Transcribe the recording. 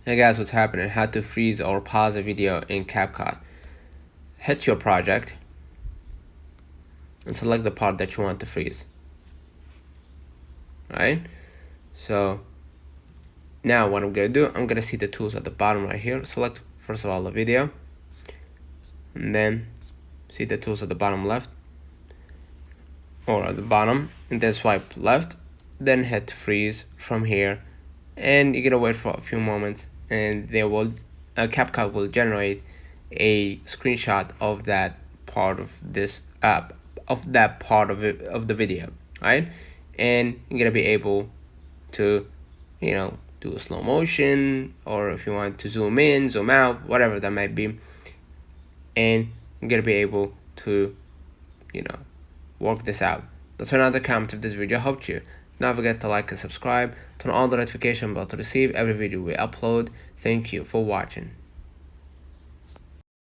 Hey guys, what's happening? How to freeze or pause a video in Capcut. Hit your project and select the part that you want to freeze. Right? So now what I'm gonna do, I'm gonna see the tools at the bottom right here. Select first of all the video, and then see the tools at the bottom left or at the bottom, and then swipe left, then hit freeze from here, and you're gonna wait for a few moments, and they will Capcut will generate a screenshot of that part of this of that part of it of the video, right? And you're gonna be able to, do a slow motion, or if you want to zoom in, zoom out, whatever that might be, and you're gonna be able to, work this out. That's another comment if this video helped you. Don't forget to like and subscribe, turn on the notification bell to receive every video we upload. Thank you for watching.